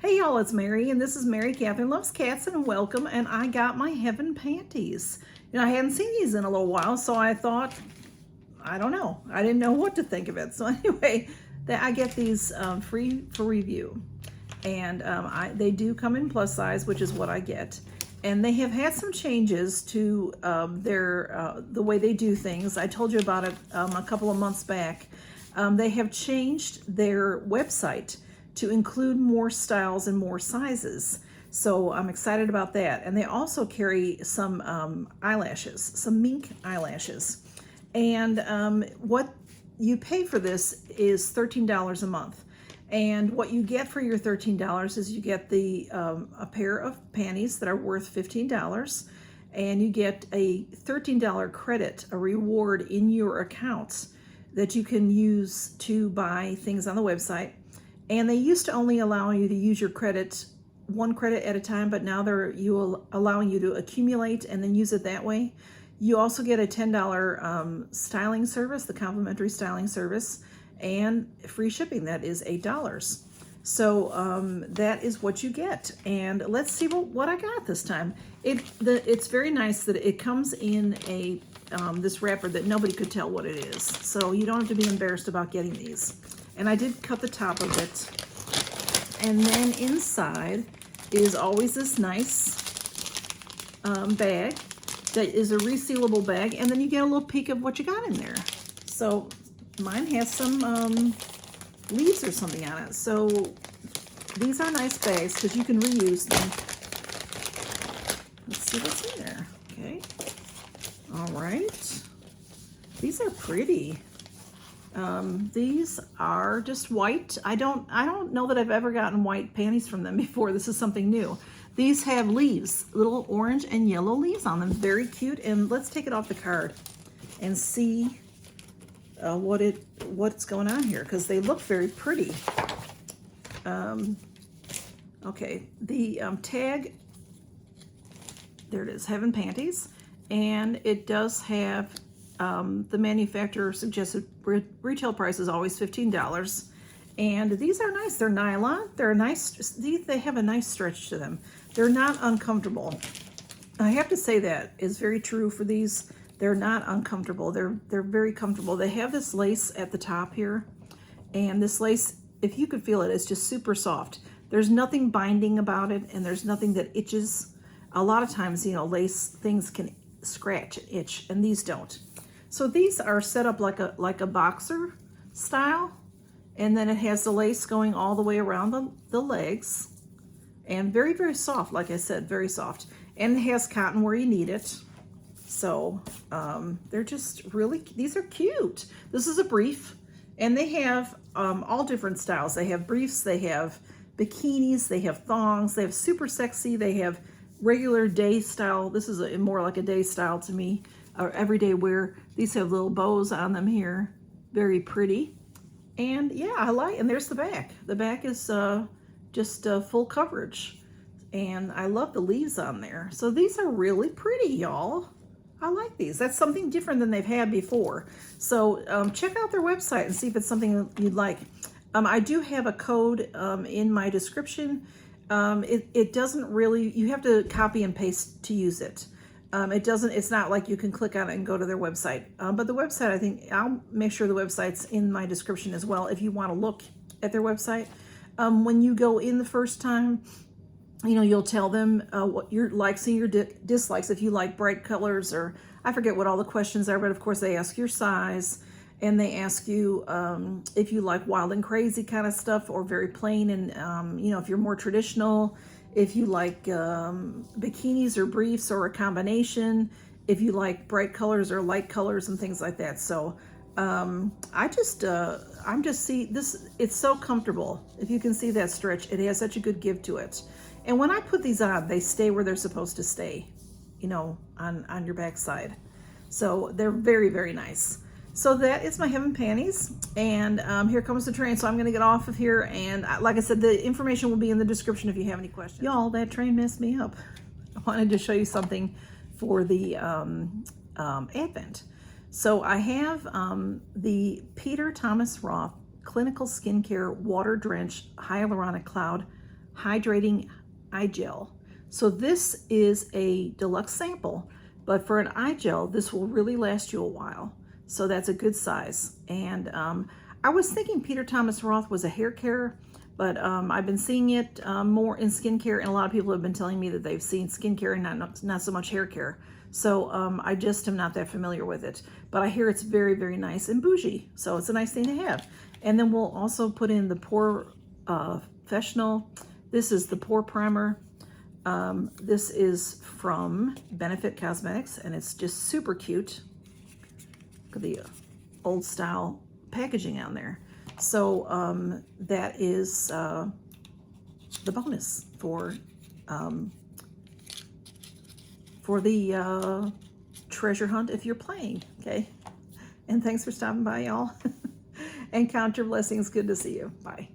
Hey y'all, it's Mary, and this is Mary Catherine Loves Cats, and welcome. And I got my Heaven panties. I hadn't seen these in a little while, so I thought, I don't know. I didn't know what to think of it. So anyway, I get these free for review. And they do come in plus size, which is what I get. And they have had some changes to the way they do things. I told you about it a couple of months back. They have changed their website to include more styles and more sizes. So I'm excited about that. And they also carry some eyelashes, some mink eyelashes. And what you pay for this is $13 a month. And what you get for your $13 is you get a pair of panties that are worth $15, and you get a $13 credit, a reward in your account that you can use to buy things on the website. And they used to only allow you to use your credit, one credit at a time, but now they're allowing you to accumulate and then use it that way. You also get a $10 styling service, the complimentary styling service, and free shipping. That is $8. So that is what you get. And let's see what I got this time. It's very nice that it comes in a this wrapper that nobody could tell what it is. So you don't have to be embarrassed about getting these. And I did cut the top of it. And then inside is always this nice bag that is a resealable bag. And then you get a little peek of what you got in there. So mine has some leaves or something on it. So these are nice bags because you can reuse them. Let's see what's in there. Okay. All right. These are pretty. These are just white. I don't know that I've ever gotten white panties from them before. This is something new. These have leaves, little orange and yellow leaves on them. Very cute. And let's take it off the card and see what's going on here, because they look very pretty. Okay, the tag, there it is, Heaven Panties, and it does have the manufacturer suggested retail price is always $15. And these are nice. They're nylon. They're nice. They have a nice stretch to them. They're not uncomfortable. I have to say that is very true for these. They're not uncomfortable. They're very comfortable. They have this lace at the top here, and this lace, if you could feel it, is just super soft. There's nothing binding about it, and there's nothing that itches. A lot of times, lace things can scratch and itch, and these don't. So these are set up like a boxer style, and then it has the lace going all the way around the legs, and very, very soft. Like I said, very soft, and it has cotton where you need it. So they're just really, these are cute. This is a brief, and they have all different styles. They have briefs, they have bikinis, they have thongs, they have super sexy, they have regular day style. This is more like a day style to me, or everyday wear. These have little bows on them here, very pretty. And yeah, and there's the back. The back is just full coverage, and I love the leaves on there. So these are really pretty, y'all. I like these. That's something different than they've had before. So check out their website and see if it's something you'd like. I do have a code in my description. It doesn't really, you have to copy and paste to use it. It's not like you can click on it and go to their website. But the website, I think, I'll make sure the website's in my description as well if you want to look at their website. When you go in the first time, you'll tell them what your likes and your dislikes. If you like bright colors, or I forget what all the questions are, but of course they ask your size, and they ask you if you like wild and crazy kind of stuff or very plain, and if you're more traditional, if you like bikinis or briefs or a combination, if you like bright colors or light colors and things like that. So I'm just see this, it's so comfortable. If you can see that stretch, it has such a good give to it. And when I put these on, they stay where they're supposed to stay, on your backside. So they're very, very nice. So that is my Heaven panties, and here comes the train. So I'm gonna get off of here, and like I said, the information will be in the description if you have any questions. Y'all, that train messed me up. I wanted to show you something for the Advent. So I have the Peter Thomas Roth Clinical Skincare Water Drenched Hyaluronic Cloud Hydrating Eye Gel. So this is a deluxe sample, but for an eye gel, this will really last you a while. So that's a good size. And I was thinking Peter Thomas Roth was a hair care, but I've been seeing it more in skincare, and a lot of people have been telling me that they've seen skincare and not so much hair care. So I just am not that familiar with it. But I hear it's very, very nice and bougie. So it's a nice thing to have. And then we'll also put in the Pore Professional. This is the Pore Primer. This is from Benefit Cosmetics, and it's just super cute. Look at the old style packaging on there. So that is the bonus for the treasure hunt if you're playing. Okay, and thanks for stopping by, y'all. And count your blessings. Good to see you. Bye.